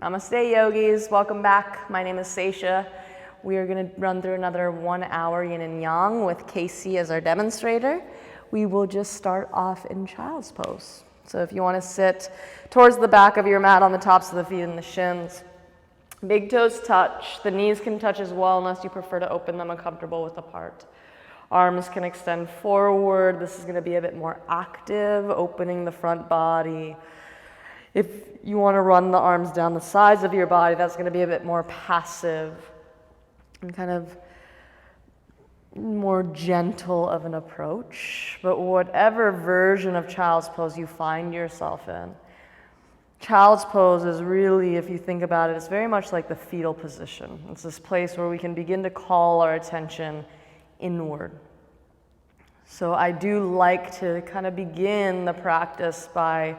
Namaste yogis, welcome back. My name is Sesa. We are going to run through another 1 hour yin and yang with Casey as our demonstrator. We will just start off in child's pose. So if you want to sit towards the back of your mat on the tops of the feet and the shins, big toes touch, the knees can touch as well unless you prefer to open them and comfortable width apart. Arms can extend forward. This is going to be a bit more active, opening the front body. If you want to run the arms down the sides of your body, that's going to be a bit more passive and kind of more gentle of an approach. But whatever version of child's pose you find yourself in, child's pose is really, if you think about it, it's very much like the fetal position. It's this place where we can begin to call our attention inward. So I do like to kind of begin the practice by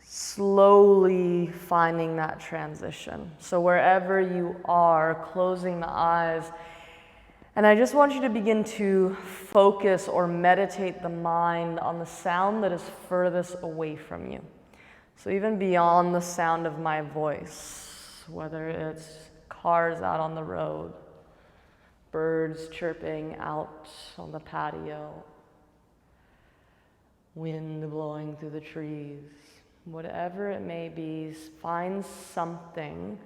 slowly finding that transition. So wherever you are, closing the eyes, and I just want you to begin to focus or meditate the mind on the sound that is furthest away from you. So even beyond the sound of my voice, whether it's cars out on the road, birds chirping out on the patio, wind blowing through the trees, whatever it may be, find something,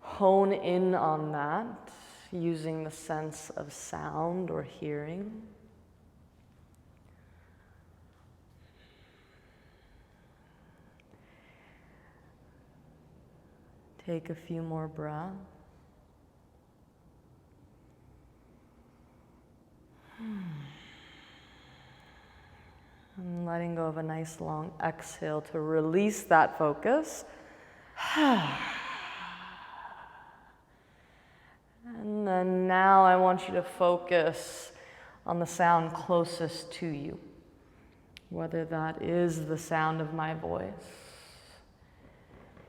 hone in on that using the sense of sound or hearing. Take a few more breaths. And letting go of a nice long exhale to release that focus. And then now I want you to focus on the sound closest to you, whether that is the sound of my voice.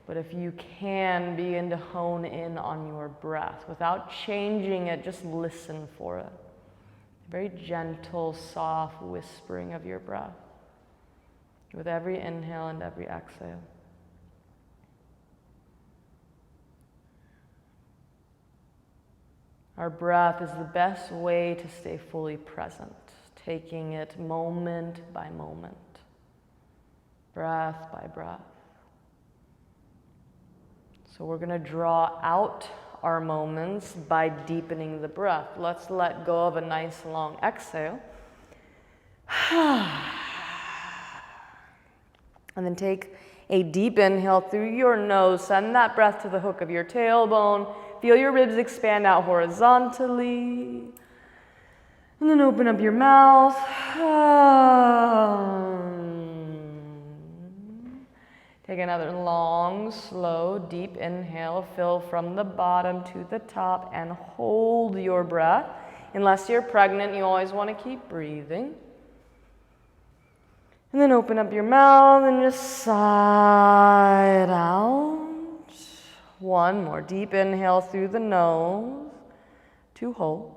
But if you can, begin to hone in on your breath. Without changing it, just listen for it. Very gentle, soft whispering of your breath with every inhale and every exhale. Our breath is the best way to stay fully present, taking it moment by moment, breath by breath. So we're going to draw out our moments by deepening the breath. Let's let go of a nice long exhale. And then take a deep inhale through your nose. Send that breath to the hook of your tailbone. Feel your ribs expand out horizontally. And then open up your mouth. Take another long, slow, deep inhale. Fill from the bottom to the top and hold your breath. Unless you're pregnant, you always want to keep breathing. And then open up your mouth and just sigh it out. One more deep inhale through the nose to hold.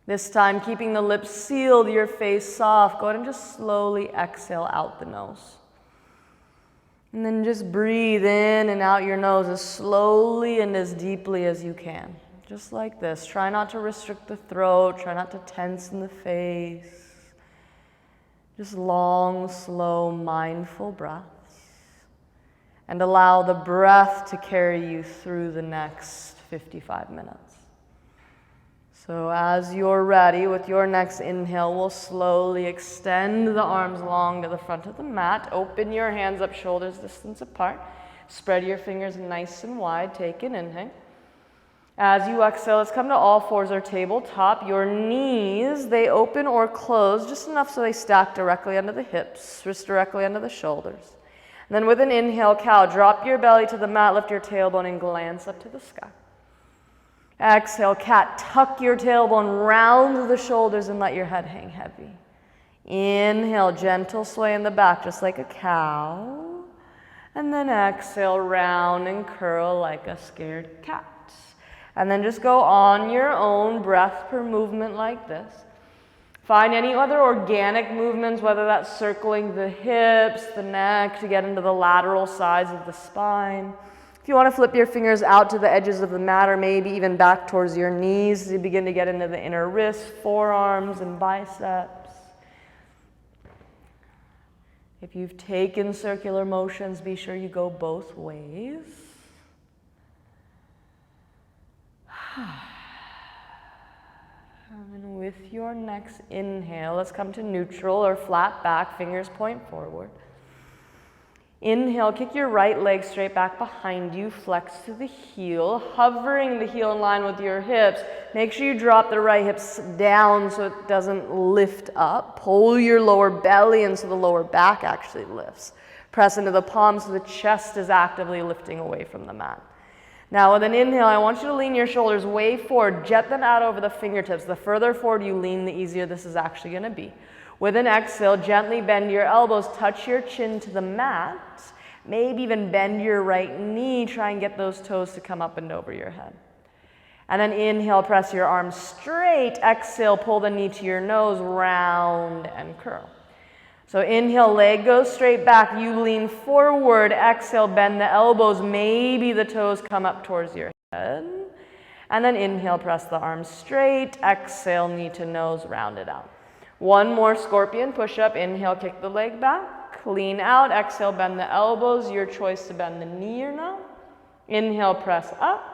This time, keeping the lips sealed, your face soft. Go ahead and just slowly exhale out the nose. And then just breathe in and out your nose as slowly and as deeply as you can. Just like this. Try not to restrict the throat. Try not to tense in the face. Just long, slow, mindful breaths. And allow the breath to carry you through the next 55 minutes. So as you're ready with your next inhale, we'll slowly extend the arms long to the front of the mat. Open your hands up, shoulders distance apart. Spread your fingers nice and wide. Take an inhale. As you exhale, let's come to all fours or tabletop. Your knees, they open or close just enough so they stack directly under the hips, wrists directly under the shoulders. And then with an inhale, cow, drop your belly to the mat, lift your tailbone and glance up to the sky. Exhale, cat, tuck your tailbone, round the shoulders and let your head hang heavy. Inhale, gentle sway in the back, just like a cow. And then exhale, round and curl like a scared cat. And then just go on your own, breath per movement like this. Find any other organic movements, whether that's circling the hips, the neck, to get into the lateral sides of the spine. If you want to flip your fingers out to the edges of the mat, or maybe even back towards your knees, to begin to get into the inner wrists, forearms, and biceps. If you've taken circular motions, be sure you go both ways. And with your next inhale, let's come to neutral or flat back, fingers point forward. Inhale, kick your right leg straight back behind you, flex to the heel, hovering the heel in line with your hips. Make sure you drop the right hips down so it doesn't lift up. Pull your lower belly in so the lower back actually lifts. Press into the palms so the chest is actively lifting away from the mat. Now with an inhale, I want you to lean your shoulders way forward, jet them out over the fingertips. The further forward you lean, the easier this is actually going to be. With an exhale, gently bend your elbows, touch your chin to the mat. Maybe even bend your right knee, try and get those toes to come up and over your head. And then inhale, press your arms straight. Exhale, pull the knee to your nose, round and curl. So inhale, leg goes straight back, you lean forward. Exhale, bend the elbows, maybe the toes come up towards your head. And then inhale, press the arms straight. Exhale, knee to nose, round it out. One more scorpion push-up. Inhale, kick the leg back, lean out. Exhale, bend the elbows, your choice to bend the knee or not. Inhale, press up.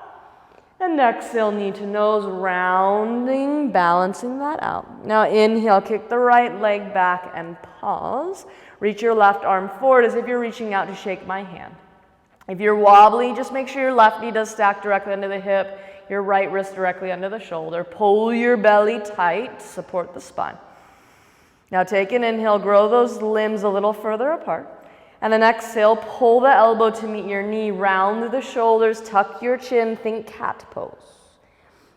And exhale, knee to nose, rounding, balancing that out. Now inhale, kick the right leg back and pause. Reach your left arm forward as if you're reaching out to shake my hand. If you're wobbly, just make sure your left knee does stack directly under the hip, your right wrist directly under the shoulder. Pull your belly tight, support the spine. Now take an inhale, grow those limbs a little further apart. And then exhale, pull the elbow to meet your knee, round the shoulders, tuck your chin, think cat pose.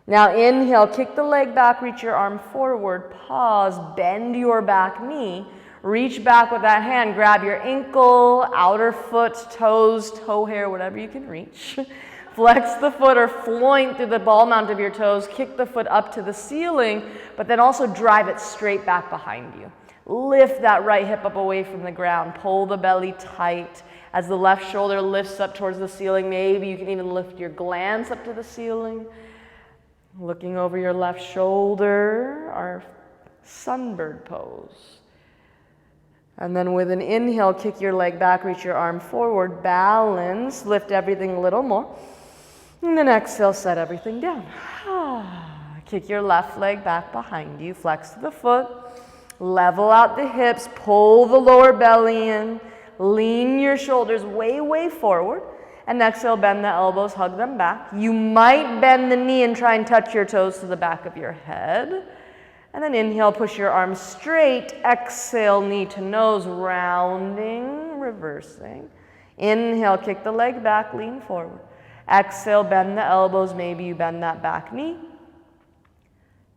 Now inhale, kick the leg back, reach your arm forward, pause, bend your back knee, reach back with that hand, grab your ankle, outer foot, toes, toe hair, whatever you can reach. Flex the foot or floint through the ball mount of your toes, kick the foot up to the ceiling, but then also drive it straight back behind you. Lift that right hip up away from the ground. Pull the belly tight as the left shoulder lifts up towards the ceiling. Maybe you can even lift your glance up to the ceiling. Looking over your left shoulder, our sunbird pose. And then with an inhale, kick your leg back, reach your arm forward, balance, lift everything a little more. And then exhale, set everything down. Kick your left leg back behind you, flex to the foot. Level out the hips, pull the lower belly in, lean your shoulders way, way forward, and exhale, bend the elbows, hug them back. You might bend the knee and try and touch your toes to the back of your head. And then inhale, push your arms straight. Exhale, knee to nose, rounding, reversing. Inhale, kick the leg back, lean forward. Exhale, bend the elbows, maybe you bend that back knee.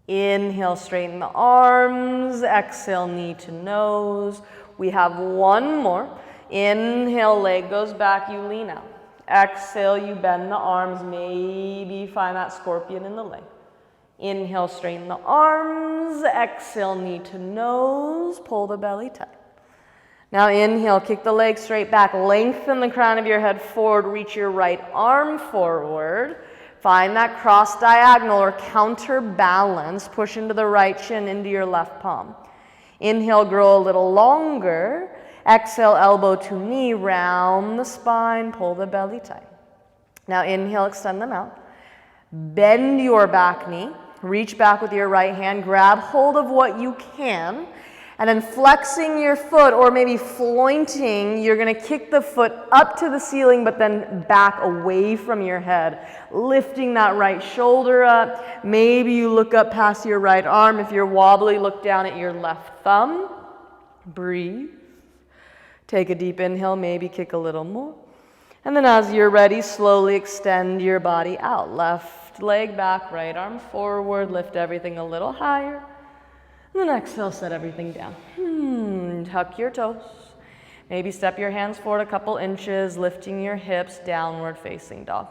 Inhale, straighten the arms. Exhale, knee to nose. We have one more. Inhale, leg goes back, you lean out. Exhale, you bend the arms, maybe find that scorpion in the leg. Inhale, straighten the arms. Exhale, knee to nose. Pull the belly tight. Now inhale, kick the leg straight back. Lengthen the crown of your head forward. Reach your right arm forward. Find that cross diagonal or counterbalance. Push into the right shin, into your left palm. Inhale, grow a little longer. Exhale, elbow to knee, round the spine, pull the belly tight. Now inhale, extend them out. Bend your back knee. Reach back with your right hand. Grab hold of what you can. And then flexing your foot or maybe flointing, you're going to kick the foot up to the ceiling but then back away from your head. Lifting that right shoulder up. Maybe you look up past your right arm. If you're wobbly, look down at your left thumb. Breathe. Take a deep inhale, maybe kick a little more. And then as you're ready, slowly extend your body out. Left leg back, right arm forward. Lift everything a little higher. And then exhale, set everything down. Tuck your toes. Maybe step your hands forward a couple inches, lifting your hips, downward facing dog.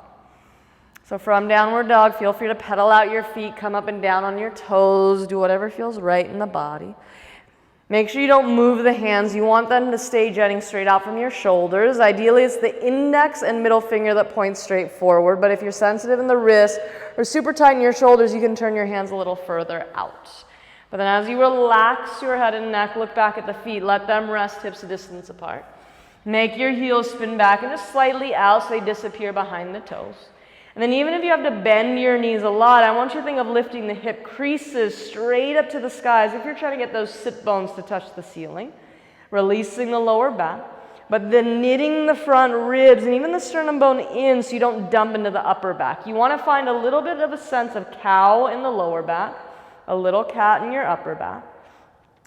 So from downward dog, feel free to pedal out your feet, come up and down on your toes, do whatever feels right in the body. Make sure you don't move the hands. You want them to stay jutting straight out from your shoulders. Ideally, it's the index and middle finger that points straight forward, but if you're sensitive in the wrist or super tight in your shoulders, you can turn your hands a little further out. But then as you relax your head and neck, look back at the feet. Let them rest hips a distance apart. Make your heels spin back and just slightly out so they disappear behind the toes. And then even if you have to bend your knees a lot, I want you to think of lifting the hip creases straight up to the skies if you're trying to get those sit bones to touch the ceiling. Releasing the lower back, but then knitting the front ribs and even the sternum bone in so you don't dump into the upper back. You want to find a little bit of a sense of cow in the lower back, a little cat in your upper back.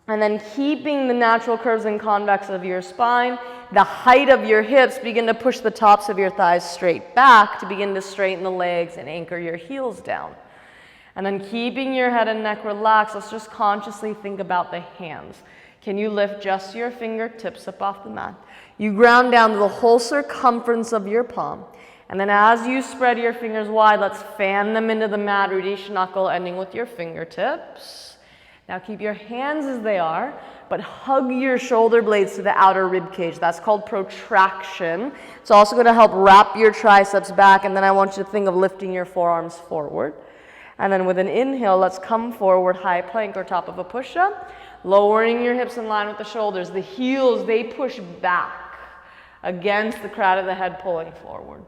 And then keeping the natural curves and convex of your spine, the height of your hips, begin to push the tops of your thighs straight back to begin to straighten the legs and anchor your heels down. And then keeping your head and neck relaxed, let's just consciously think about the hands. Can you lift just your fingertips up off the mat? You ground down to the whole circumference of your palm. And then as you spread your fingers wide, let's fan them into the mat, Uddiyana knuckle, ending with your fingertips. Now keep your hands as they are, but hug your shoulder blades to the outer rib cage. That's called protraction. It's also going to help wrap your triceps back, and then I want you to think of lifting your forearms forward. And then with an inhale, let's come forward, high plank or top of a push-up, lowering your hips in line with the shoulders. The heels, they push back against the crown of the head, pulling forward.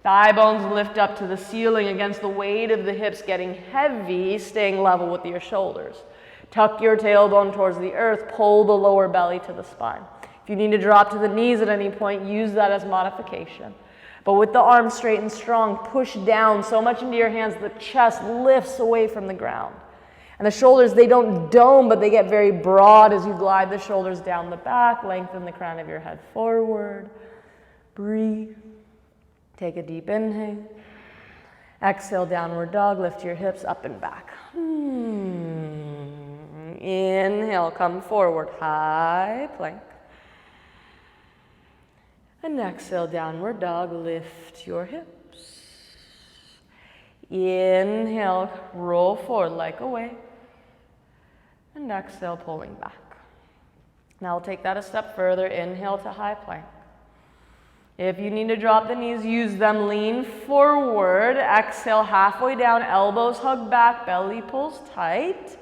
Thigh bones lift up to the ceiling against the weight of the hips getting heavy, staying level with your shoulders. Tuck your tailbone towards the earth, pull the lower belly to the spine. If you need to drop to the knees at any point, use that as modification. But with the arms straight and strong, push down so much into your hands, the chest lifts away from the ground. And the shoulders, they don't dome, but they get very broad as you glide the shoulders down the back, lengthen the crown of your head forward. Breathe. Take a deep inhale. Exhale, downward dog, lift your hips up and back. Inhale, come forward, high plank. And exhale, downward dog, lift your hips. Inhale, roll forward like a wave. And exhale, pulling back. Now we'll take that a step further. Inhale to high plank. If you need to drop the knees, use them. Lean forward. Exhale, halfway down, elbows hug back, belly pulls tight.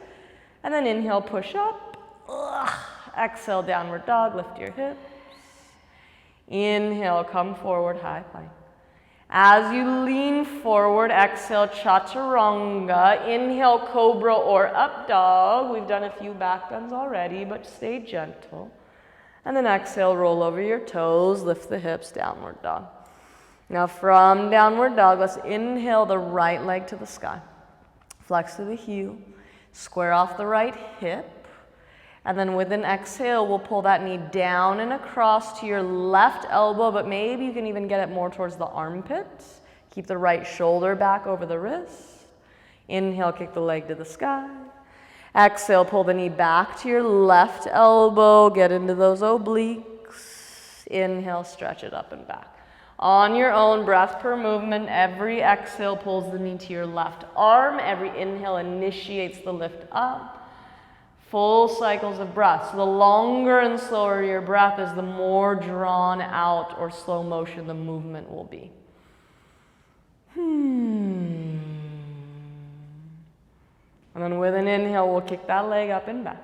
And then inhale, push up. Exhale, downward dog, lift your hips. Inhale, come forward, high plank. As you lean forward, exhale, chaturanga. Inhale, cobra or up dog. We've done a few back bends already, but stay gentle. And then exhale, roll over your toes, lift the hips, downward dog. Now from downward dog, let's inhale the right leg to the sky. Flex to the heel, square off the right hip. And then with an exhale, we'll pull that knee down and across to your left elbow, but maybe you can even get it more towards the armpits. Keep the right shoulder back over the wrist. Inhale, kick the leg to the sky. Exhale, pull the knee back to your left elbow, get into those obliques. Inhale, stretch it up and back. On your own, breath per movement. Every exhale pulls the knee to your left arm. Every inhale initiates the lift up. Full cycles of breath. So the longer and slower your breath is, the more drawn out or slow motion the movement will be. And then with an inhale, we'll kick that leg up and back.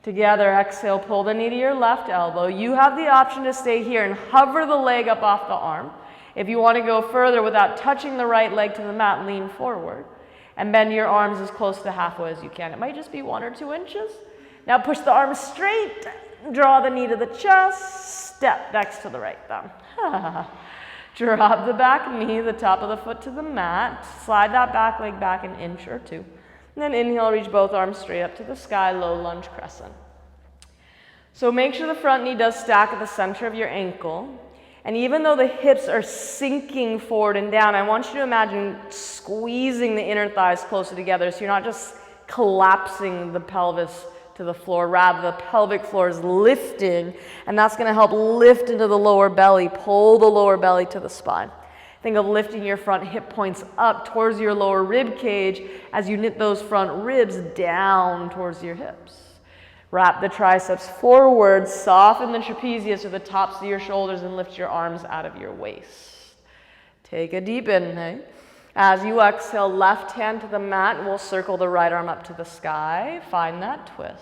Together, exhale, pull the knee to your left elbow. You have the option to stay here and hover the leg up off the arm. If you want to go further without touching the right leg to the mat, lean forward and bend your arms as close to halfway as you can. It might just be 1 or 2 inches. Now push the arms straight, draw the knee to the chest, step next to the right thumb. Drop the back knee, the top of the foot to the mat, slide that back leg back an inch or 2. And then inhale, reach both arms straight up to the sky, low lunge crescent. So make sure the front knee does stack at the center of your ankle. And even though the hips are sinking forward and down, I want you to imagine squeezing the inner thighs closer together so you're not just collapsing the pelvis to the floor. Rather, the pelvic floor is lifting, and that's going to help lift into the lower belly, pull the lower belly to the spine. Think of lifting your front hip points up towards your lower rib cage as you knit those front ribs down towards your hips. Wrap the triceps forward, soften the trapezius or the tops of your shoulders, and lift your arms out of your waist. Take a deep inhale. As you exhale, left hand to the mat, and we'll circle the right arm up to the sky. Find that twist.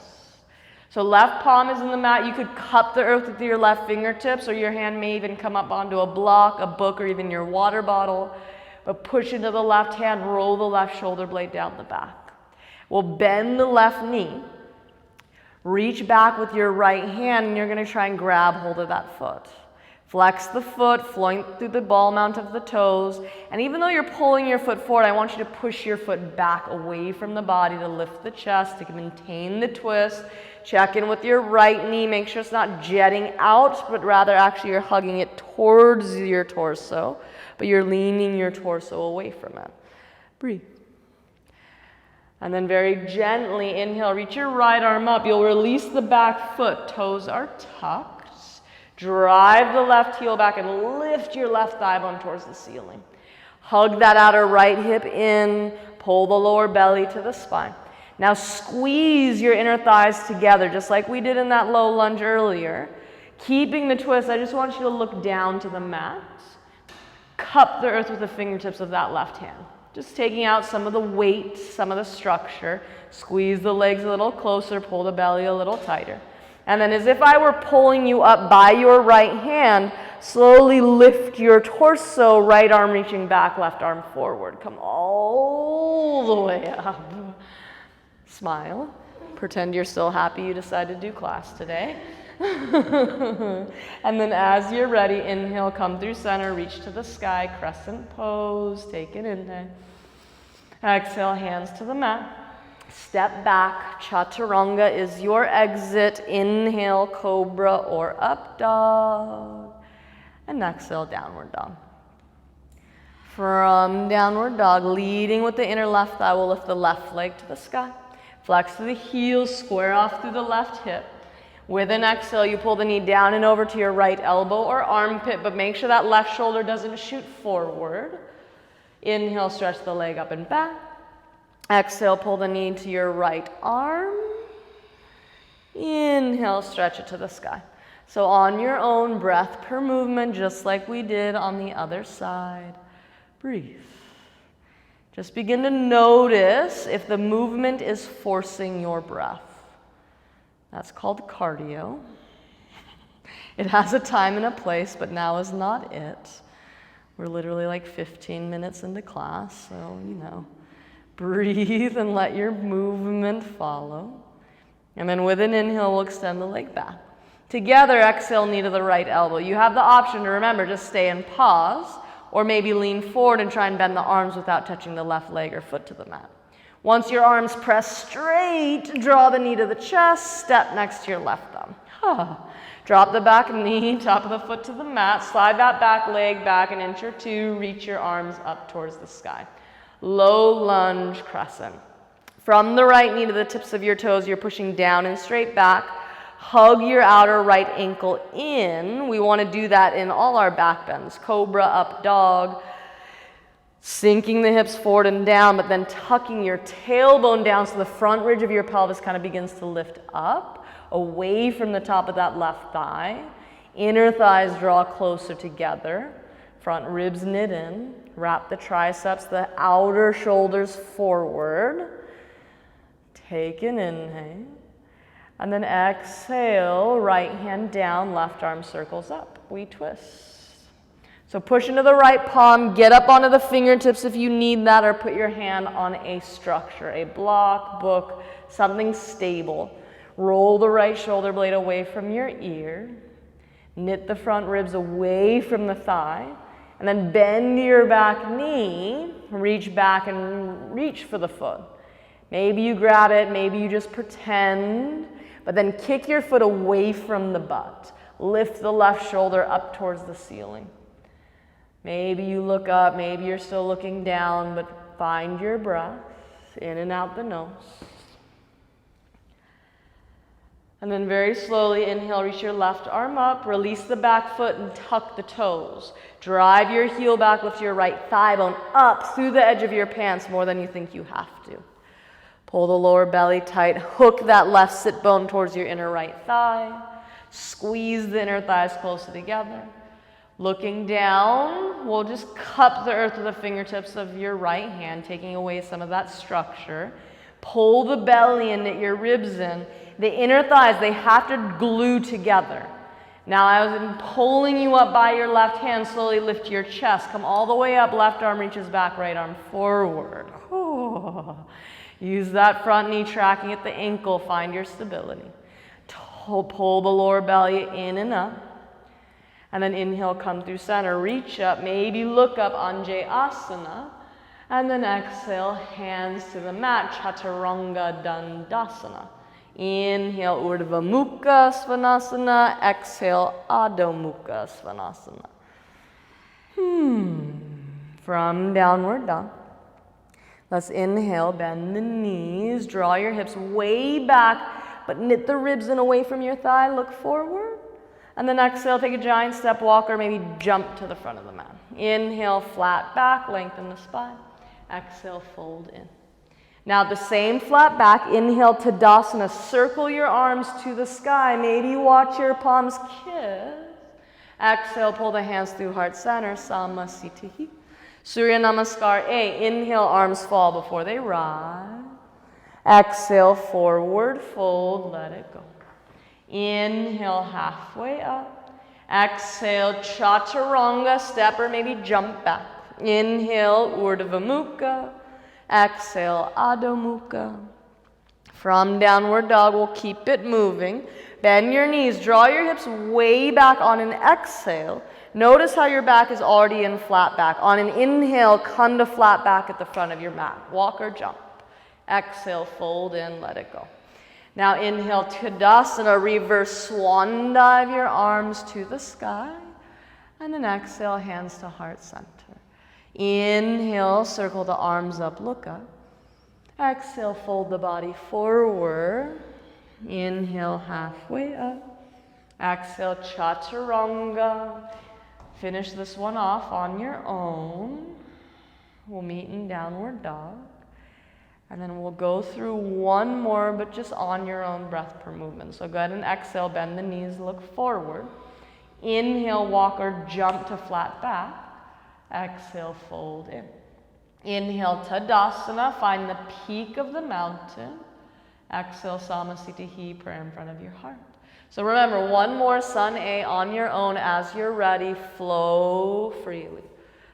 So left palm is in the mat. You could cup the earth with your left fingertips, or your hand may even come up onto a block, a book, or even your water bottle. But push into the left hand, roll the left shoulder blade down the back. We'll bend the left knee. Reach back with your right hand, and you're going to try and grab hold of that foot. Flex the foot, flowing through the ball mount of the toes. And even though you're pulling your foot forward, I want you to push your foot back away from the body to lift the chest, to maintain the twist. Check in with your right knee. Make sure it's not jetting out, but rather actually you're hugging it towards your torso, but you're leaning your torso away from it. Breathe. And then very gently inhale, reach your right arm up. You'll release the back foot. Toes are tucked. Drive the left heel back and lift your left thigh bone towards the ceiling. Hug that outer right hip in. Pull the lower belly to the spine. Now squeeze your inner thighs together, just like we did in that low lunge earlier. Keeping the twist, I just want you to look down to the mat. Cup the earth with the fingertips of that left hand. Just taking out some of the weight, some of the structure. Squeeze the legs a little closer, pull the belly a little tighter. And then as if I were pulling you up by your right hand, slowly lift your torso, right arm reaching back, left arm forward. Come all the way up. Smile. Pretend you're still happy you decided to do class today. And then as you're ready, inhale, come through center, reach to the sky, crescent pose, take an inhale. Exhale, hands to the mat. Step back, chaturanga is your exit. Inhale, cobra or up dog. And exhale, downward dog. From downward dog, leading with the inner left thigh, we'll lift the left leg to the sky. Flex through the heels, square off through the left hip. With an exhale, you pull the knee down and over to your right elbow or armpit, but make sure that left shoulder doesn't shoot forward. Inhale, stretch the leg up and back. Exhale, pull the knee to your right arm. Inhale, stretch it to the sky. So on your own, breath per movement, just like we did on the other side. Breathe. Just begin to notice if the movement is forcing your breath. That's called cardio. It has a time and a place, but now is not it. We're literally like 15 minutes into class, so breathe and let your movement follow. And then with an inhale, we'll extend the leg back. Together, exhale, knee to the right elbow. You have the option to remember, just stay and pause, or maybe lean forward and try and bend the arms without touching the left leg or foot to the mat. Once your arms press straight, draw the knee to the chest, step next to your left thumb. Drop the back knee, top of the foot to the mat, slide that back leg back an inch or two, reach your arms up towards the sky. Low lunge crescent. From the right knee to the tips of your toes, you're pushing down and straight back. Hug your outer right ankle in. We want to do that in all our back bends. Cobra, up dog. Sinking the hips forward and down, but then tucking your tailbone down so the front ridge of your pelvis kind of begins to lift up, away from the top of that left thigh. Inner thighs draw closer together. Front ribs knit in. Wrap the triceps, the outer shoulders forward. Take an inhale. And then exhale, right hand down, left arm circles up. We twist. So push into the right palm, get up onto the fingertips if you need that, or put your hand on a structure, a block, book, something stable. Roll the right shoulder blade away from your ear. Knit the front ribs away from the thigh. And then bend your back knee, reach back and reach for the foot. Maybe you grab it, maybe you just pretend, but then kick your foot away from the butt. Lift the left shoulder up towards the ceiling. Maybe you look up, maybe you're still looking down, but find your breath in and out the nose. And then very slowly, inhale, reach your left arm up, release the back foot and tuck the toes. Drive your heel back, lift your right thigh bone up through the edge of your pants more than you think you have to. Pull the lower belly tight, hook that left sit bone towards your inner right thigh. Squeeze the inner thighs closer together. Looking down, we'll just cup the earth with the fingertips of your right hand, taking away some of that structure. Pull the belly in, knit your ribs in. The inner thighs, they have to glue together. Now, as I'm pulling you up by your left hand, slowly lift your chest. Come all the way up, left arm reaches back, right arm forward. Oh. Use that front knee tracking at the ankle, find your stability. Pull the lower belly in and up. And then inhale, come through center, reach up, maybe look up, Anjayasana. And then exhale, hands to the mat, Chaturanga Dandasana. Inhale, Urdhva Mukha Svanasana. Exhale, Adho Mukha Svanasana. From downward dog, let's inhale, bend the knees, draw your hips way back, but knit the ribs in away from your thigh, look forward. And then exhale, take a giant step walk or maybe jump to the front of the mat. Inhale, flat back, lengthen the spine. Exhale, fold in. Now the same flat back, inhale, Tadasana. Circle your arms to the sky. Maybe watch your palms kiss. Exhale, pull the hands through heart center, Samasthiti. Surya Namaskar A. Inhale, arms fall before they rise. Exhale, forward fold, let it go. Inhale, halfway up. Exhale, Chaturanga, step or maybe jump back. Inhale, Urdhva Mukha. Exhale, Adho Mukha. From downward dog, we'll keep it moving. Bend your knees, draw your hips way back on an exhale. Notice how your back is already in flat back. On an inhale, come to flat back at the front of your mat. Walk or jump. Exhale, fold in, let it go. Now inhale, Tadasana, reverse swan dive your arms to the sky. And then exhale, hands to heart center. Inhale, circle the arms up, look up. Exhale, fold the body forward. Inhale, halfway up. Exhale, Chaturanga. Finish this one off on your own. We'll meet in downward dog. And then we'll go through one more, but just on your own breath per movement. So go ahead and exhale, bend the knees, look forward. Inhale, walk or jump to flat back. Exhale, fold in. Inhale, Tadasana, find the peak of the mountain. Exhale, Samasthiti, prayer in front of your heart. So remember, one more Sun A on your own as you're ready. Flow freely.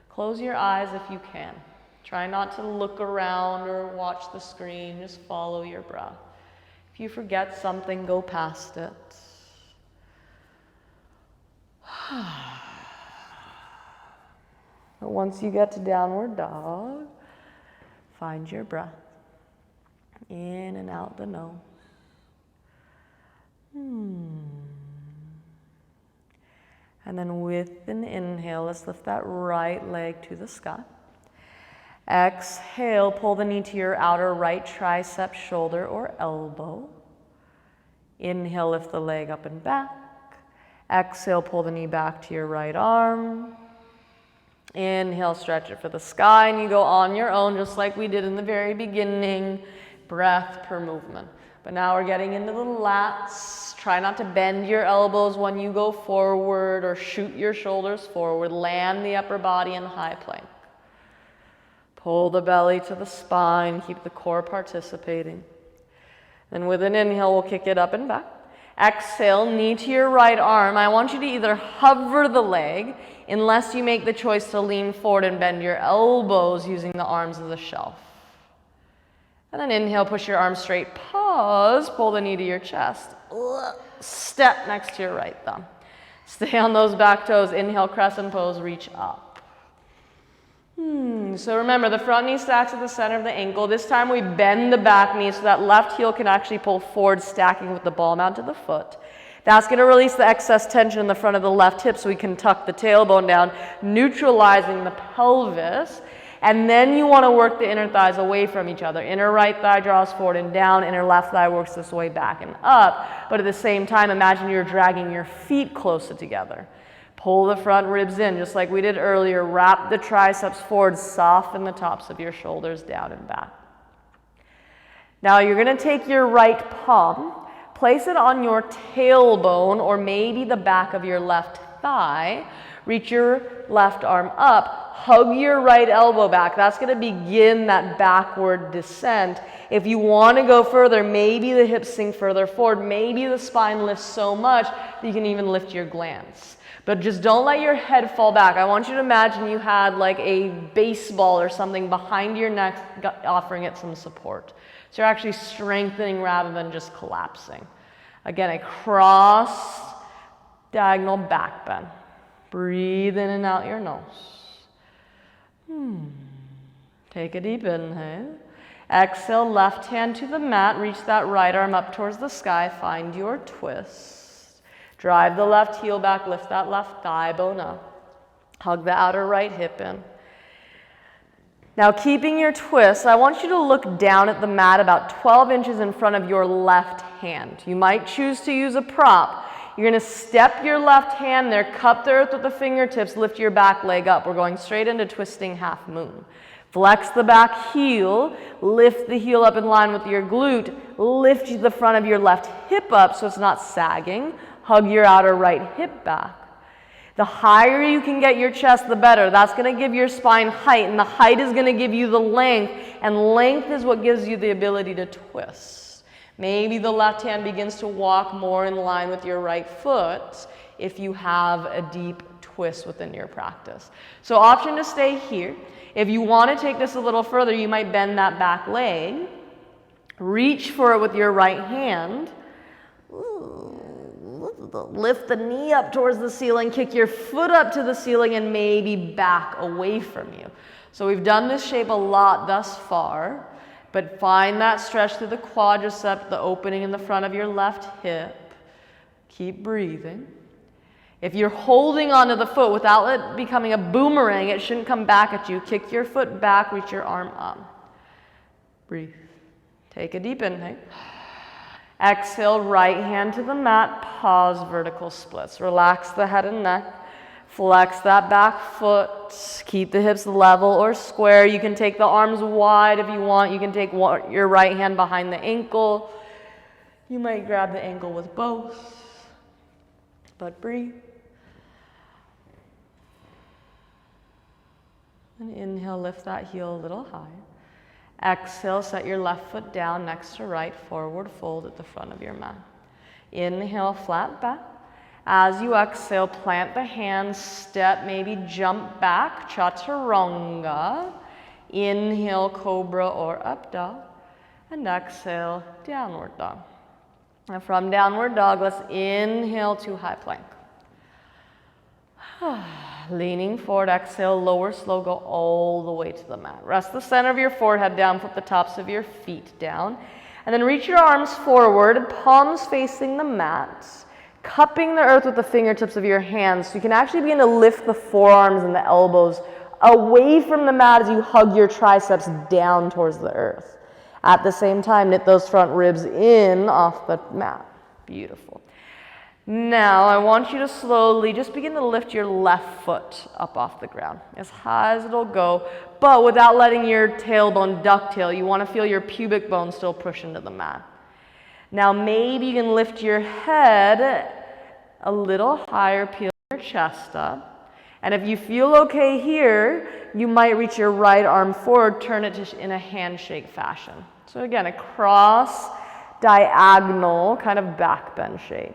Close your eyes if you can. Try not to look around or watch the screen. Just follow your breath. If you forget something, go past it. But once you get to downward dog, find your breath. In and out the nose. And then with an inhale, let's lift that right leg to the sky. Exhale, pull the knee to your outer right tricep, shoulder, or elbow. Inhale, lift the leg up and back. Exhale, pull the knee back to your right arm. Inhale, stretch it for the sky, and you go on your own, just like we did in the very beginning. Breath per movement. But now we're getting into the lats. Try not to bend your elbows when you go forward or shoot your shoulders forward. Land the upper body in high plank. Pull the belly to the spine. Keep the core participating. Then with an inhale, we'll kick it up and back. Exhale, knee to your right arm. I want you to either hover the leg, unless you make the choice to lean forward and bend your elbows using the arms as a shelf. And then inhale, push your arms straight. Pause, pull the knee to your chest. Step next to your right thumb. Stay on those back toes. Inhale, crescent pose, reach up. So remember, the front knee stacks at the center of the ankle. This time we bend the back knee so that left heel can actually pull forward, stacking with the ball mount of the foot. That's going to release the excess tension in the front of the left hip so we can tuck the tailbone down, neutralizing the pelvis. And then you want to work the inner thighs away from each other. Inner right thigh draws forward and down, inner left thigh works this way back and up. But at the same time, imagine you're dragging your feet closer together. Pull the front ribs in, just like we did earlier. Wrap the triceps forward, soften the tops of your shoulders down and back. Now you're going to take your right palm, place it on your tailbone or maybe the back of your left thigh. Reach your left arm up, hug your right elbow back. That's going to begin that backward descent. If you want to go further, maybe the hips sink further forward. Maybe the spine lifts so much that you can even lift your glans. But just don't let your head fall back. I want you to imagine you had like a baseball or something behind your neck, offering it some support. So you're actually strengthening rather than just collapsing. Again, a cross diagonal back bend. Breathe in and out your nose. Take a deep inhale. Exhale, left hand to the mat. Reach that right arm up towards the sky. Find your twist. Drive the left heel back. Lift that left thigh bone up. Hug the outer right hip in. Now, keeping your twist, I want you to look down at the mat about 12 inches in front of your left hand. You might choose to use a prop. You're going to step your left hand there, cup the earth with the fingertips, lift your back leg up. We're going straight into twisting half moon. Flex the back heel, lift the heel up in line with your glute, lift the front of your left hip up so it's not sagging. Hug your outer right hip back. The higher you can get your chest, the better. That's going to give your spine height, and the height is going to give you the length, and length is what gives you the ability to twist. Maybe the left hand begins to walk more in line with your right foot if you have a deep twist within your practice. So option to stay here. If you want to take this a little further, you might bend that back leg. Reach for it with your right hand. Lift the knee up towards the ceiling, kick your foot up to the ceiling, and maybe back away from you. So we've done this shape a lot thus far, but find that stretch through the quadricep, the opening in the front of your left hip. Keep breathing. If you're holding onto the foot without it becoming a boomerang, it shouldn't come back at you. Kick your foot back, reach your arm up. Breathe. Take a deep inhale. Exhale, right hand to the mat, pause vertical splits. Relax the head and neck. Flex that back foot. Keep the hips level or square. You can take the arms wide if you want. You can take your right hand behind the ankle. You might grab the ankle with both. But breathe. And inhale, lift that heel a little higher. Exhale, set your left foot down next to right, forward fold at the front of your mat. Inhale, flat back. As you exhale, plant the hands, step, maybe jump back, chaturanga. Inhale, cobra or up dog. And exhale, downward dog. And from downward dog, let's inhale to high plank. Leaning forward, exhale, lower slow, go all the way to the mat. Rest the center of your forehead down, flip the tops of your feet down. And then reach your arms forward, palms facing the mat, cupping the earth with the fingertips of your hands. So you can actually begin to lift the forearms and the elbows away from the mat as you hug your triceps down towards the earth. At the same time, knit those front ribs in off the mat. Beautiful. Now, I want you to slowly just begin to lift your left foot up off the ground, as high as it'll go, but without letting your tailbone ducktail. You want to feel your pubic bone still push into the mat. Now, maybe you can lift your head a little higher, peel your chest up. And if you feel okay here, you might reach your right arm forward, turn it in a handshake fashion. So again, a cross, diagonal, kind of back bend shape.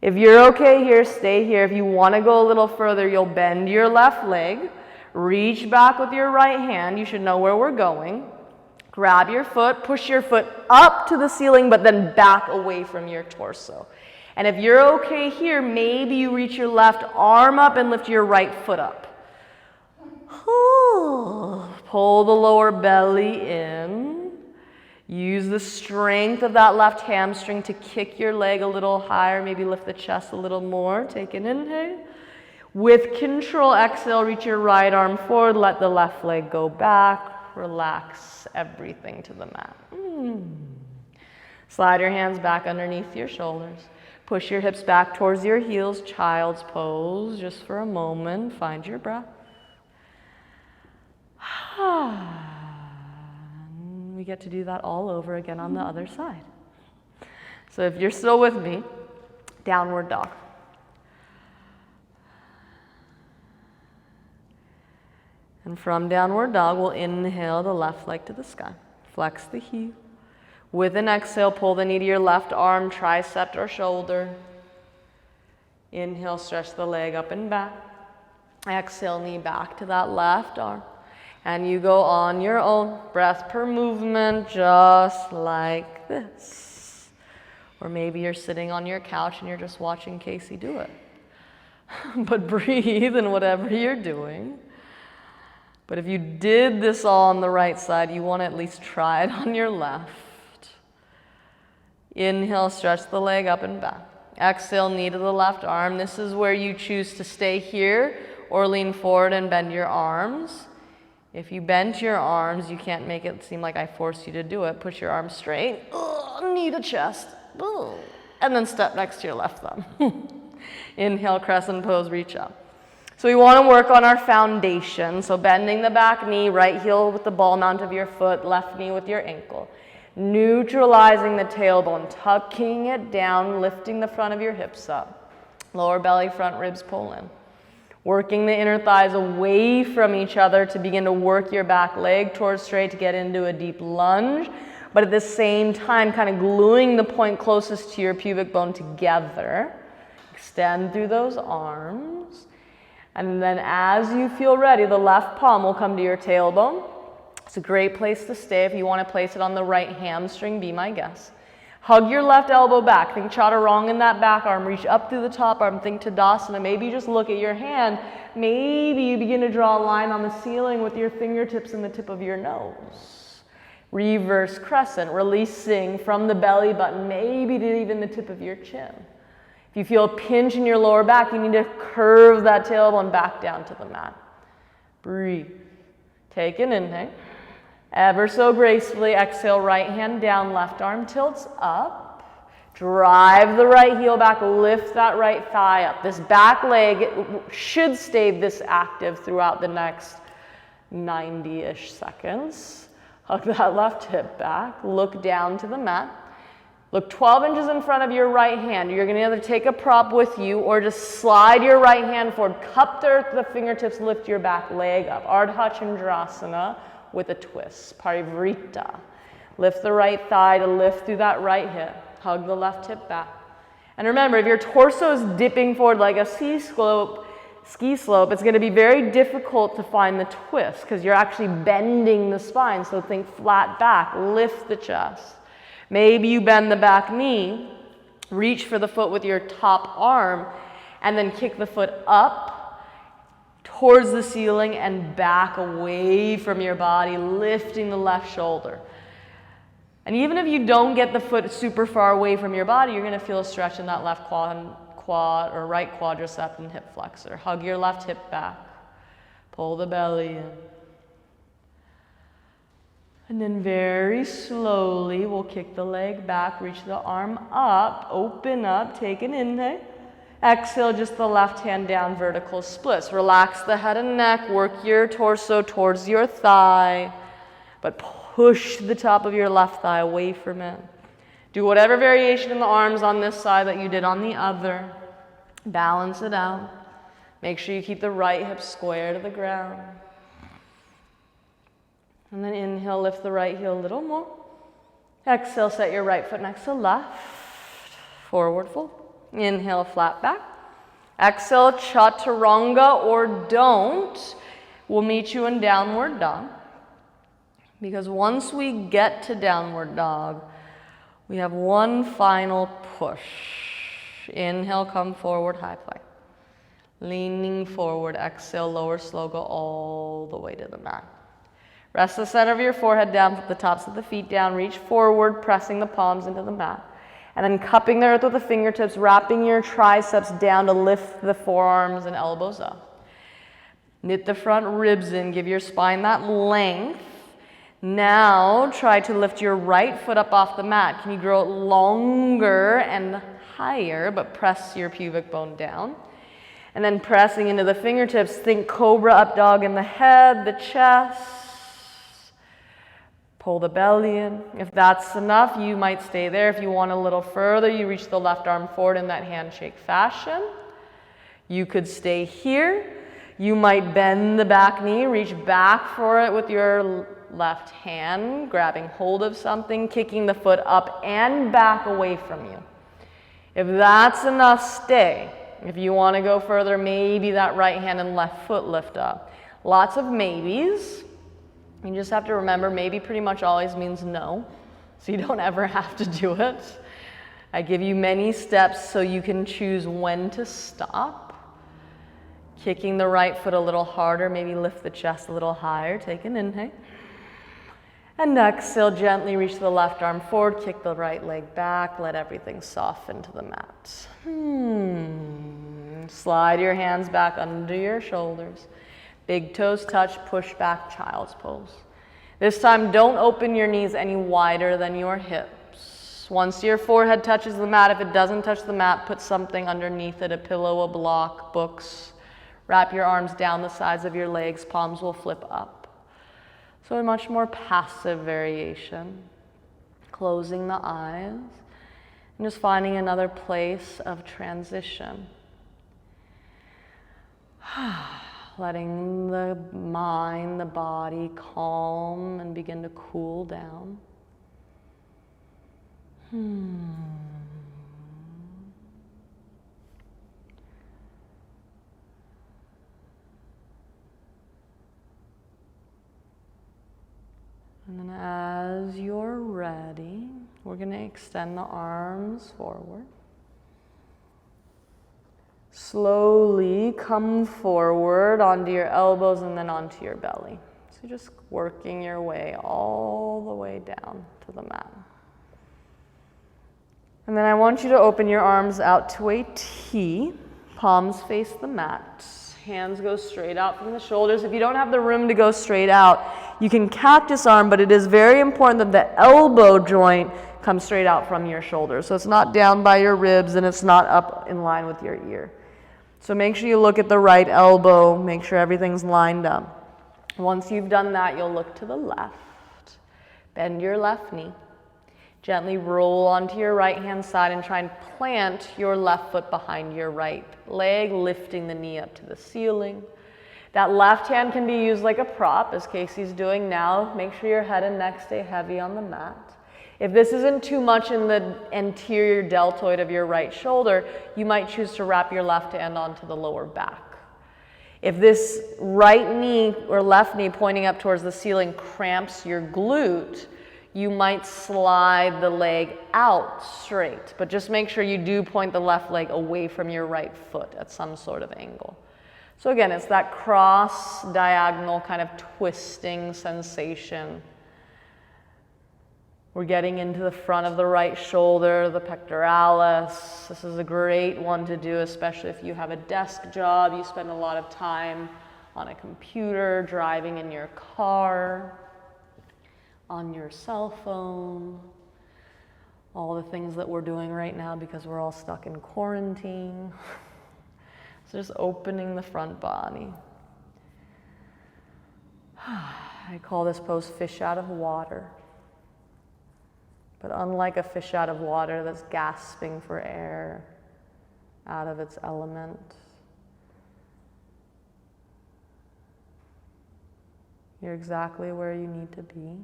If you're okay here, stay here. If you want to go a little further, you'll bend your left leg, reach back with your right hand. You should know where we're going. Grab your foot, push your foot up to the ceiling, but then back away from your torso. And if you're okay here, maybe you reach your left arm up and lift your right foot up. Pull the lower belly in. Use the strength of that left hamstring to kick your leg a little higher, maybe lift the chest a little more. Take an inhale. With control, exhale, reach your right arm forward, let the left leg go back, relax everything to the mat. Slide your hands back underneath your shoulders. Push your hips back towards your heels, child's pose, just for a moment, find your breath. We get to do that all over again on the other side. So if you're still with me, downward dog. And from downward dog, we'll inhale the left leg to the sky. Flex the heel. With an exhale, pull the knee to your left arm, tricep or shoulder. Inhale, stretch the leg up and back. Exhale, knee back to that left arm. And you go on your own, breath per movement, just like this. Or maybe you're sitting on your couch and you're just watching Casey do it. But breathe in whatever you're doing. But if you did this all on the right side, you want to at least try it on your left. Inhale, stretch the leg up and back. Exhale, knee to the left arm. This is where you choose to stay here or lean forward and bend your arms. If you bend your arms, you can't make it seem like I forced you to do it. Push your arms straight, knee to chest, and then step next to your left thumb. Inhale, crescent pose, reach up. So we want to work on our foundation. So bending the back knee, right heel with the ball mount of your foot, left knee with your ankle. Neutralizing the tailbone, tucking it down, lifting the front of your hips up. Lower belly, front ribs pull in. Working the inner thighs away from each other to begin to work your back leg towards straight to get into a deep lunge. But at the same time, kind of gluing the point closest to your pubic bone together. Extend through those arms. And then as you feel ready, the left palm will come to your tailbone. It's a great place to stay. If you want to place it on the right hamstring, be my guest. Hug your left elbow back. Think chaturanga in that back arm. Reach up through the top arm. Think tadasana. Maybe just look at your hand. Maybe you begin to draw a line on the ceiling with your fingertips and the tip of your nose. Reverse crescent, releasing from the belly button, maybe to even the tip of your chin. If you feel a pinch in your lower back, you need to curve that tailbone back down to the mat. Breathe. Take an inhale. Ever so gracefully, exhale, right hand down, left arm tilts up. Drive the right heel back, lift that right thigh up. This back leg should stay this active throughout the next 90-ish seconds. Hug that left hip back, look down to the mat. Look 12 inches in front of your right hand. You're going to either take a prop with you or just slide your right hand forward. Cup the fingertips, lift your back leg up. Ardha Chandrasana with a twist. Parivrita. Lift the right thigh to lift through that right hip. Hug the left hip back. And remember, if your torso is dipping forward like a ski slope, it's going to be very difficult to find the twist because you're actually bending the spine. So think flat back, lift the chest. Maybe you bend the back knee, reach for the foot with your top arm, and then kick the foot up towards the ceiling and back away from your body, lifting the left shoulder. And even if you don't get the foot super far away from your body, you're going to feel a stretch in that left quad or right quadricep and hip flexor. Hug your left hip back. Pull the belly in. And then very slowly, we'll kick the leg back, reach the arm up, open up, take an inhale. Exhale, just the left hand down, vertical splits. Relax the head and neck, work your torso towards your thigh, but push the top of your left thigh away from it. Do whatever variation in the arms on this side that you did on the other. Balance it out. Make sure you keep the right hip square to the ground. And then inhale, lift the right heel a little more. Exhale, set your right foot next to left. Forward fold. Inhale, flat back. Exhale, chaturanga or don't. We'll meet you in downward dog. Because once we get to downward dog, we have one final push. Inhale, come forward, high plank. Leaning forward, exhale, lower slow, go all the way to the mat. Rest the center of your forehead down, put the tops of the feet down, reach forward, pressing the palms into the mat. And then cupping the earth with the fingertips, wrapping your triceps down to lift the forearms and elbows up. Knit the front ribs in, give your spine that length. Now try to lift your right foot up off the mat. Can you grow it longer and higher, but press your pubic bone down? And then pressing into the fingertips, think cobra up dog in the head, the chest. Pull the belly in. If that's enough, you might stay there. If you want a little further, you reach the left arm forward in that handshake fashion. You could stay here. You might bend the back knee, reach back for it with your left hand, grabbing hold of something, kicking the foot up and back away from you. If that's enough, stay. If you want to go further, maybe that right hand and left foot lift up. Lots of maybes. You just have to remember, maybe pretty much always means no, so you don't ever have to do it. I give you many steps so you can choose when to stop. Kicking the right foot a little harder, maybe lift the chest a little higher. Take an inhale. And exhale, gently reach the left arm forward, kick the right leg back, let everything soften to the mat. Slide your hands back under your shoulders. Big toes touch, push back, child's pose. This time, don't open your knees any wider than your hips. Once your forehead touches the mat, if it doesn't touch the mat, put something underneath it, a pillow, a block, books. Wrap your arms down the sides of your legs, palms will flip up. So a much more passive variation. Closing the eyes and just finding another place of transition. Letting the mind, the body calm and begin to cool down. And then as you're ready, we're going to extend the arms forward. Slowly come forward onto your elbows and then onto your belly. So you're just working your way all the way down to the mat. And then I want you to open your arms out to a T. Palms face the mat. Hands go straight out from the shoulders. If you don't have the room to go straight out, you can cactus arm, but it is very important that the elbow joint comes straight out from your shoulders. So it's not down by your ribs and it's not up in line with your ear. So make sure you look at the right elbow, make sure everything's lined up. Once you've done that, you'll look to the left. Bend your left knee. Gently roll onto your right hand side and try and plant your left foot behind your right leg, lifting the knee up to the ceiling. That left hand can be used like a prop, as Casey's doing now. Make sure your head and neck stay heavy on the mat. If this isn't too much in the anterior deltoid of your right shoulder, you might choose to wrap your left hand onto the lower back. If this right knee or left knee pointing up towards the ceiling cramps your glute, you might slide the leg out straight, but just make sure you do point the left leg away from your right foot at some sort of angle. So again, it's that cross diagonal kind of twisting sensation. We're getting into the front of the right shoulder, the pectoralis. This is a great one to do, especially if you have a desk job, you spend a lot of time on a computer, driving in your car, on your cell phone, all the things that we're doing right now because we're all stuck in quarantine. So just opening the front body. I call this pose fish out of water. But unlike a fish out of water that's gasping for air, out of its element, you're exactly where you need to be.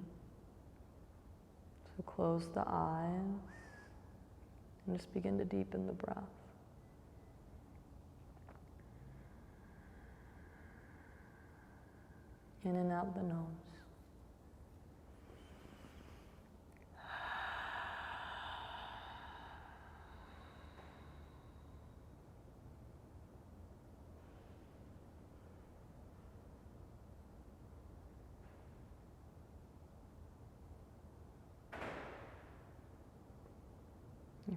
So close the eyes and just begin to deepen the breath. In and out the nose.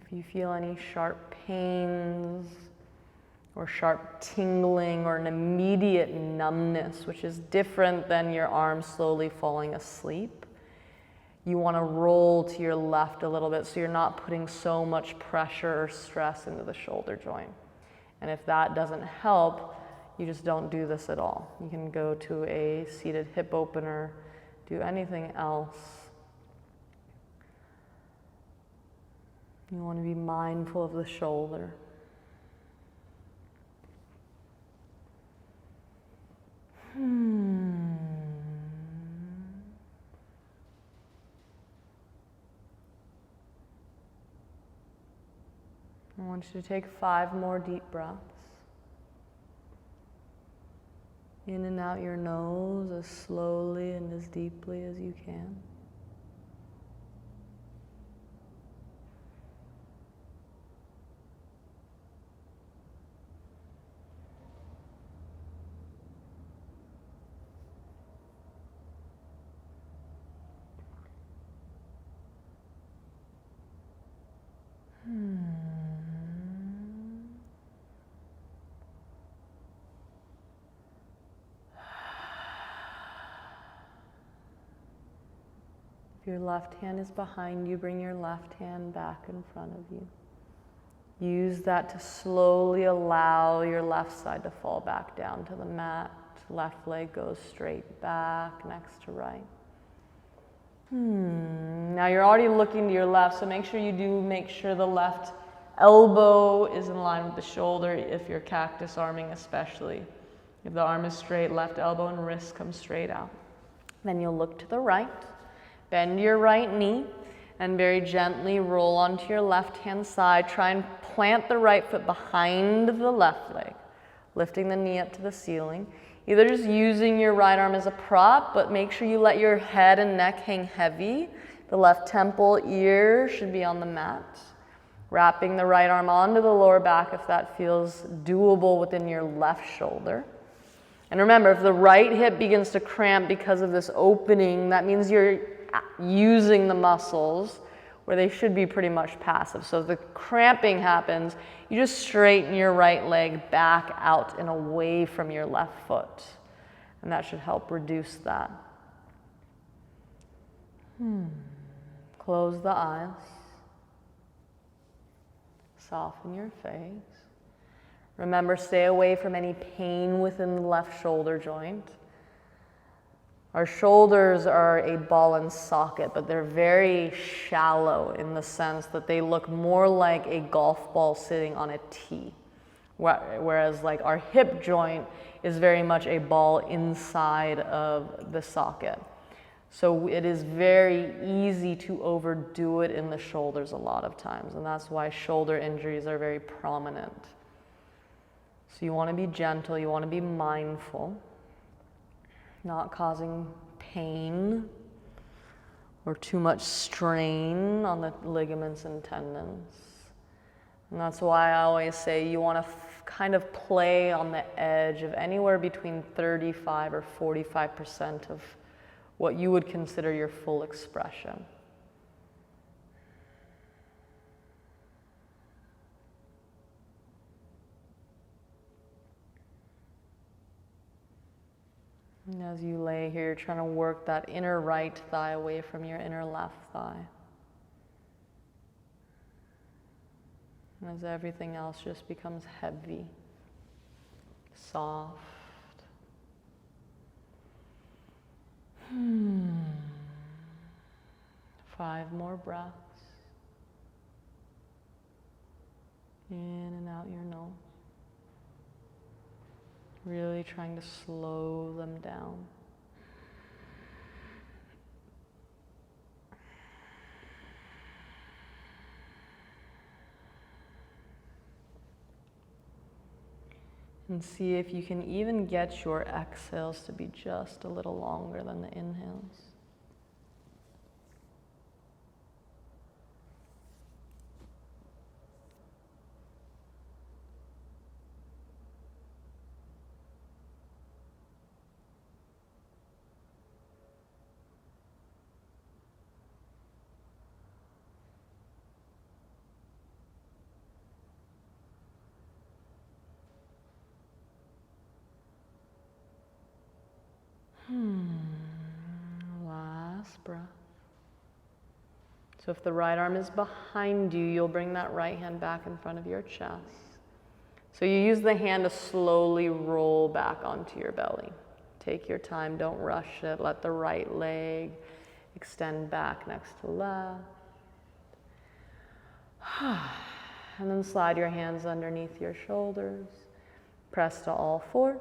If you feel any sharp pains or sharp tingling or an immediate numbness, which is different than your arm slowly falling asleep, you want to roll to your left a little bit so you're not putting so much pressure or stress into the shoulder joint. And if that doesn't help, you just don't do this at all. You can go to a seated hip opener, do anything else. You want to be mindful of the shoulder. I want you to take 5 more deep breaths. In and out your nose as slowly and as deeply as you can. If your left hand is behind you, bring your left hand back in front of you. Use that to slowly allow your left side to fall back down to the mat. Left leg goes straight back next to right. Now you're already looking to your left, so make sure the left elbow is in line with the shoulder, if you're cactus arming especially. If the arm is straight, left elbow and wrist come straight out. Then you'll look to the right, bend your right knee, and very gently roll onto your left hand side. Try and plant the right foot behind the left leg, lifting the knee up to the ceiling. Either just using your right arm as a prop, but make sure you let your head and neck hang heavy. The left temple, ear should be on the mat. Wrapping the right arm onto the lower back if that feels doable within your left shoulder. And remember, if the right hip begins to cramp because of this opening, that means you're using the muscles where they should be pretty much passive. So if the cramping happens, you just straighten your right leg back out and away from your left foot. And that should help reduce that. Close the eyes. Soften your face. Remember, stay away from any pain within the left shoulder joint. Our shoulders are a ball and socket, but they're very shallow in the sense that they look more like a golf ball sitting on a tee. Whereas like our hip joint is very much a ball inside of the socket. So it is very easy to overdo it in the shoulders a lot of times, and that's why shoulder injuries are very prominent. So you want to be gentle, you want to be mindful, not causing pain or too much strain on the ligaments and tendons. And that's why I always say you want to kind of play on the edge of anywhere between 35 or 45% of what you would consider your full expression. And as you lay here, you're trying to work that inner right thigh away from your inner left thigh. And as everything else just becomes heavy, soft. 5 more breaths. In and out your nose. Really trying to slow them down. And see if you can even get your exhales to be just a little longer than the inhales. breath. So if the right arm is behind you, you'll bring that right hand back in front of your chest. So you use the hand to slowly roll back onto your belly. Take your time, don't rush it. Let the right leg extend back next to left. And then slide your hands underneath your shoulders. Press to all fours.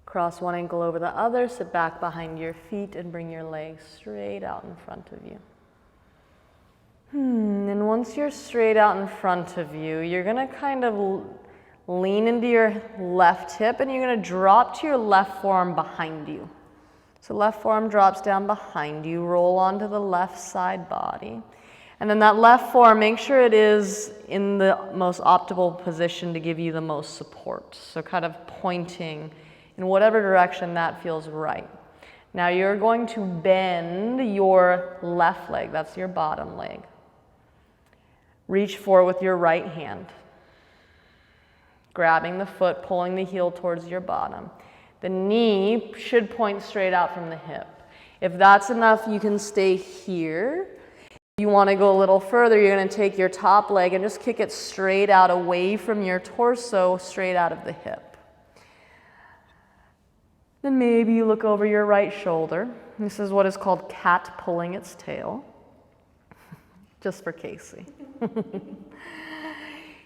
Cross one ankle over the other, sit back behind your feet and bring your legs straight out in front of you. And once you're straight out in front of you, you're gonna kind of lean into your left hip and you're gonna drop to your left forearm behind you. So left forearm drops down behind you, roll onto the left side body. And then that left forearm, make sure it is in the most optimal position to give you the most support. So kind of pointing in whatever direction that feels right. Now you're going to bend your left leg, that's your bottom leg. Reach forward with your right hand. Grabbing the foot, pulling the heel towards your bottom. The knee should point straight out from the hip. If that's enough, you can stay here. If you want to go a little further, you're going to take your top leg and just kick it straight out away from your torso, straight out of the hip. Then maybe you look over your right shoulder. This is what is called cat pulling its tail. Just for Casey.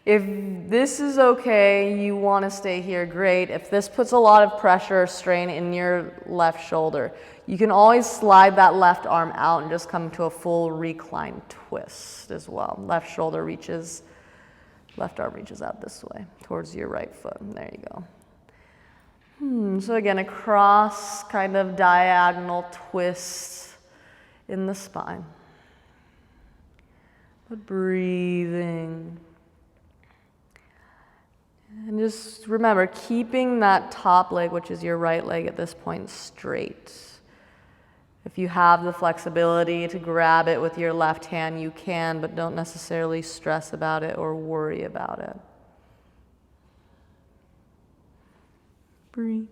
If this is okay, you want to stay here, great. If this puts a lot of pressure or strain in your left shoulder, you can always slide that left arm out and just come to a full reclined twist as well. Left arm reaches out this way towards your right foot. There you go. So again, a cross kind of diagonal twist in the spine. But breathing. And just remember, keeping that top leg, which is your right leg at this point, straight. If you have the flexibility to grab it with your left hand, you can, but don't necessarily stress about it or worry about it. Breathe.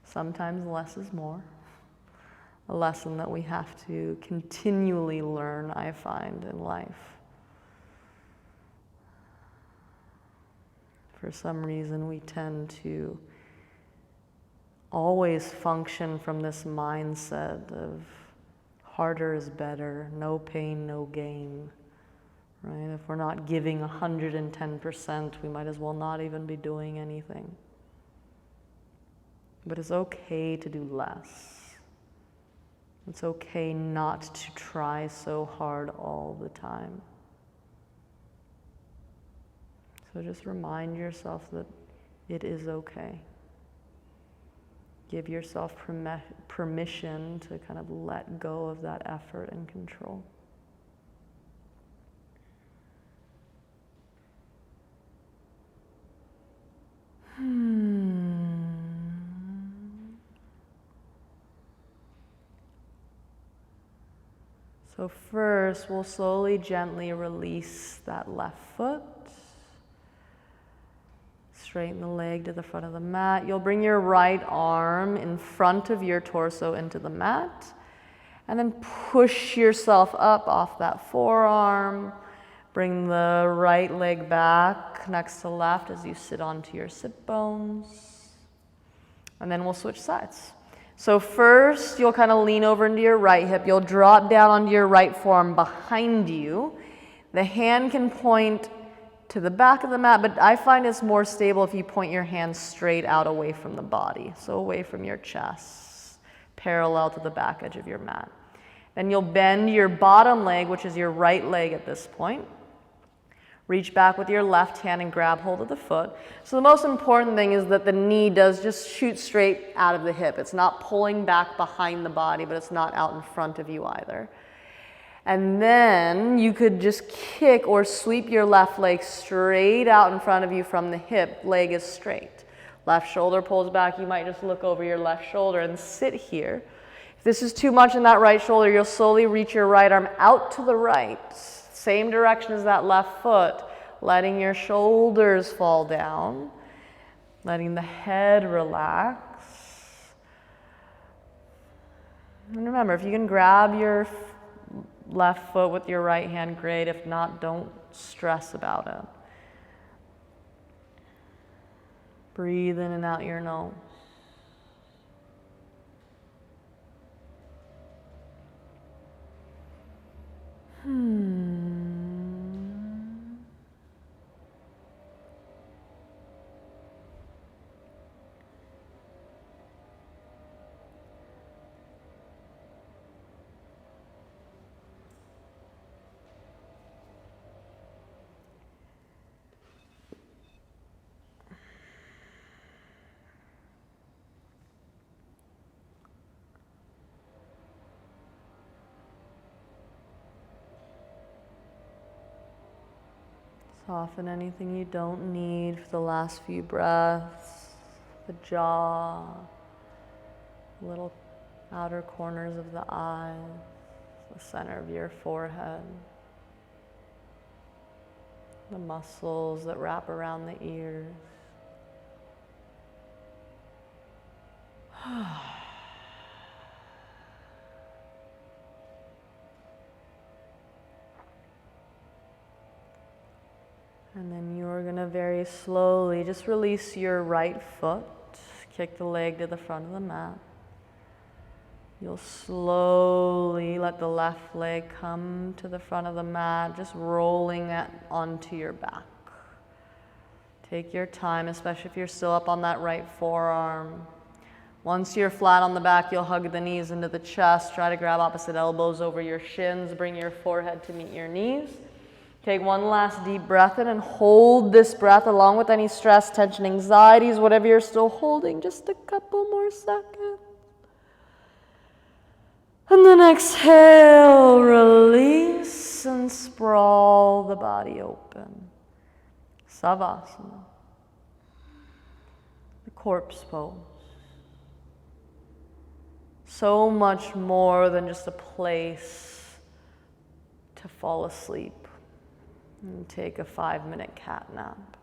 Sometimes less is more. A lesson that we have to continually learn, I find, in life. For some reason, we tend to always function from this mindset of harder is better, no pain, no gain. Right? If we're not giving 110%, we might as well not even be doing anything. But it's okay to do less. It's okay not to try so hard all the time. So just remind yourself that it is okay. Give yourself permission to kind of let go of that effort and control. So first, we'll slowly, gently release that left foot. Straighten the leg to the front of the mat. You'll bring your right arm in front of your torso into the mat. And then push yourself up off that forearm. Bring the right leg back next to left as you sit onto your sit bones. And then we'll switch sides. So first, you'll kind of lean over into your right hip. You'll drop down onto your right forearm behind you. The hand can point to the back of the mat, but I find it's more stable if you point your hand straight out away from the body, so away from your chest, parallel to the back edge of your mat. Then you'll bend your bottom leg, which is your right leg at this point. Reach back with your left hand and grab hold of the foot. So the most important thing is that the knee does just shoot straight out of the hip. It's not pulling back behind the body, but it's not out in front of you either. And then you could just kick or sweep your left leg straight out in front of you from the hip. Leg is straight. Left shoulder pulls back. You might just look over your left shoulder and sit here. If this is too much in that right shoulder, you'll slowly reach your right arm out to the right. Same direction as that left foot, letting your shoulders fall down, letting the head relax. And remember, if you can grab your left foot with your right hand, great. If not, don't stress about it. Breathe in and out your nose. Soften anything you don't need for the last few breaths. The jaw, little outer corners of the eyes, the center of your forehead, the muscles that wrap around the ears. And then you're going to very slowly just release your right foot, kick the leg to the front of the mat. You'll slowly let the left leg come to the front of the mat, just rolling it onto your back. Take your time, especially if you're still up on that right forearm. Once you're flat on the back, you'll hug the knees into the chest. Try to grab opposite elbows over your shins. Bring your forehead to meet your knees. Take one last deep breath in and hold this breath along with any stress, tension, anxieties, whatever you're still holding, just a couple more seconds. And then exhale, release, and sprawl the body open. Savasana, the corpse pose. So much more than just a place to fall asleep and take a 5-minute cat nap.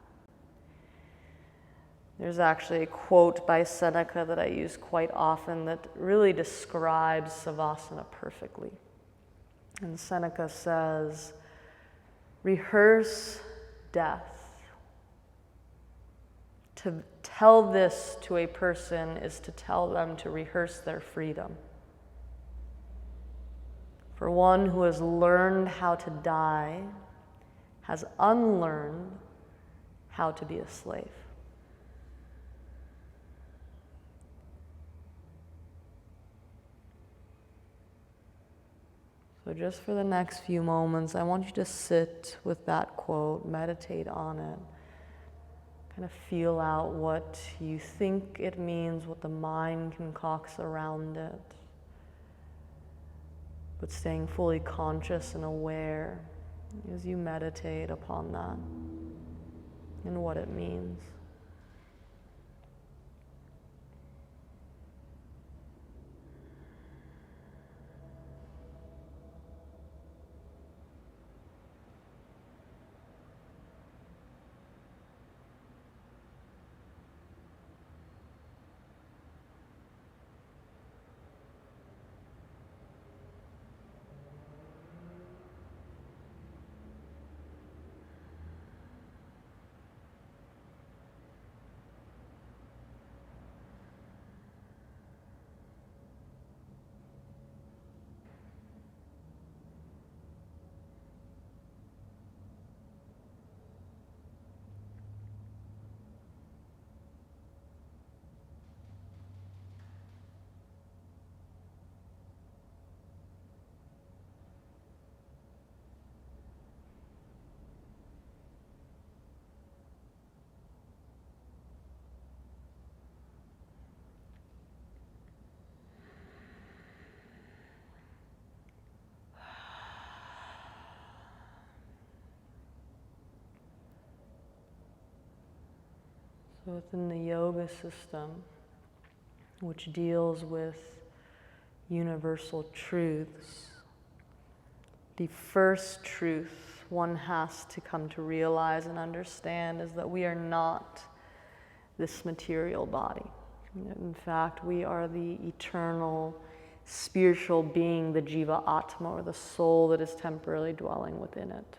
There's actually a quote by Seneca that I use quite often that really describes Savasana perfectly. And Seneca says, rehearse death. To tell this to a person is to tell them to rehearse their freedom. For one who has learned how to die has unlearned how to be a slave. So just for the next few moments, I want you to sit with that quote, meditate on it, kind of feel out what you think it means, what the mind concocts around it, but staying fully conscious and aware as you meditate upon that and what it means. So within the yoga system, which deals with universal truths, the first truth one has to come to realize and understand is that we are not this material body. In fact, we are the eternal spiritual being, the Jiva Atma, or the soul that is temporarily dwelling within it.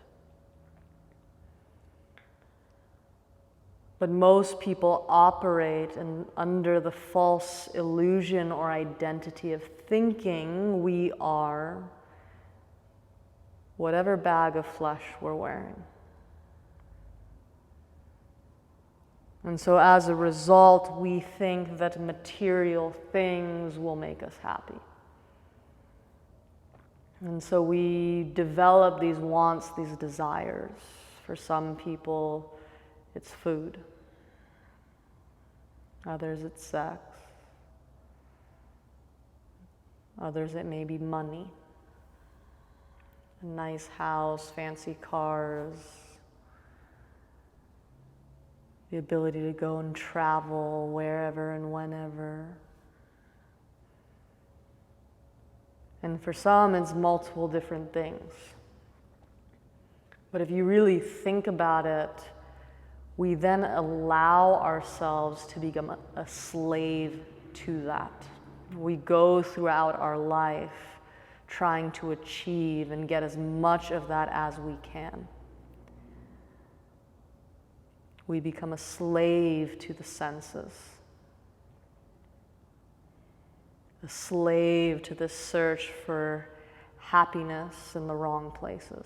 But most people operate under the false illusion or identity of thinking we are whatever bag of flesh we're wearing. And so as a result, we think that material things will make us happy. And so we develop these wants, these desires. For some people, it's food. Others, it's sex. Others, it may be money. A nice house, fancy cars, the ability to go and travel wherever and whenever. And for some, it's multiple different things. But if you really think about it, we then allow ourselves to become a slave to that. We go throughout our life trying to achieve and get as much of that as we can. We become a slave to the senses, a slave to the search for happiness in the wrong places.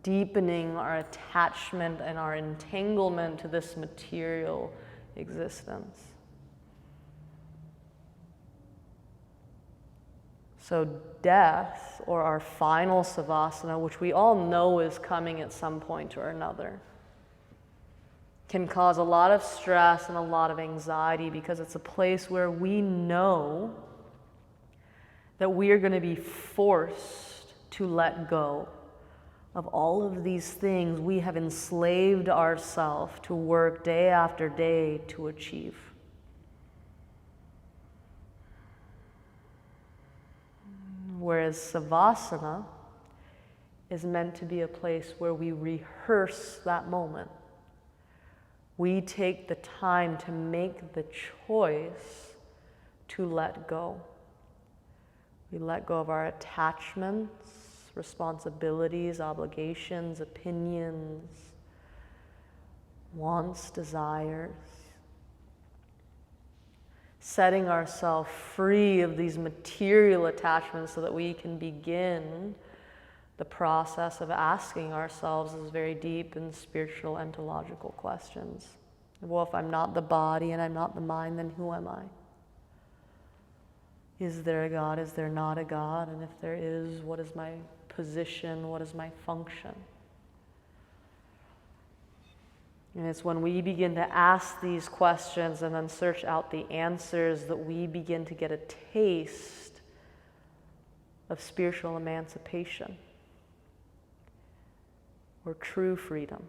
Deepening our attachment and our entanglement to this material existence. So death, or our final savasana, which we all know is coming at some point or another, can cause a lot of stress and a lot of anxiety because it's a place where we know that we are going to be forced to let go of all of these things we have enslaved ourselves to work day after day to achieve. Whereas savasana is meant to be a place where we rehearse that moment. We take the time to make the choice to let go. We let go of our attachments, responsibilities, obligations, opinions, wants, desires. Setting ourselves free of these material attachments so that we can begin the process of asking ourselves these very deep and spiritual ontological questions. Well, if I'm not the body and I'm not the mind, then who am I? Is there a God? Is there not a God? And if there is, what is my position? What is my function? And it's when we begin to ask these questions and then search out the answers that we begin to get a taste of spiritual emancipation or true freedom.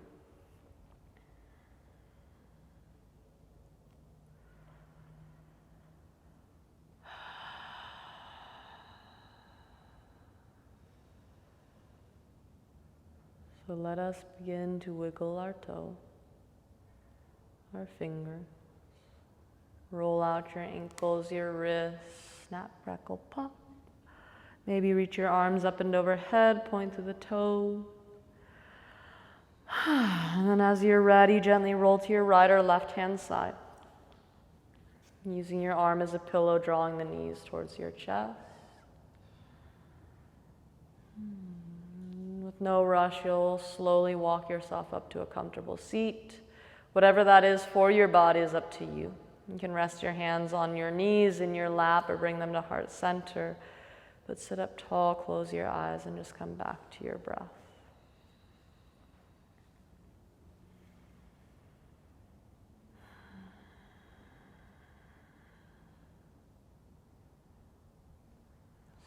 So let us begin to wiggle our toe, our fingers. Roll out your ankles, your wrists, snap, crackle, pop. Maybe reach your arms up and overhead, point to the toe. And then as you're ready, gently roll to your right or left hand side. Using your arm as a pillow, drawing the knees towards your chest. With no rush, you'll slowly walk yourself up to a comfortable seat. Whatever that is for your body is up to you. You can rest your hands on your knees, in your lap, or bring them to heart center. But sit up tall, close your eyes, and just come back to your breath.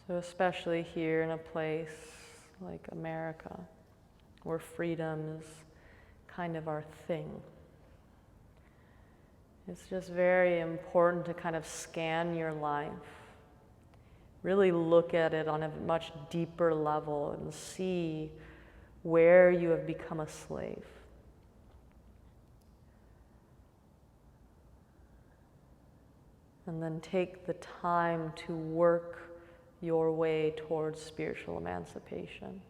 So especially here in a place like America, where freedom is kind of our thing. It's just very important to kind of scan your life, really look at it on a much deeper level and see where you have become a slave. And then take the time to work your way towards spiritual emancipation.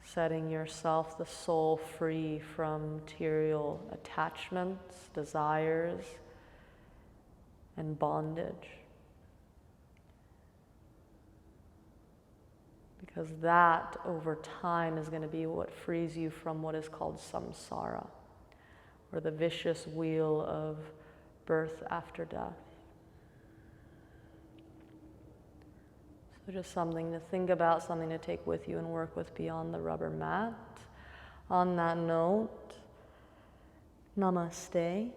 Setting yourself, the soul, free from material attachments, desires, and bondage. Because that, over time, is going to be what frees you from what is called samsara, or the vicious wheel of birth after death. So just something to think about, something to take with you and work with beyond the rubber mat. On that note, namaste.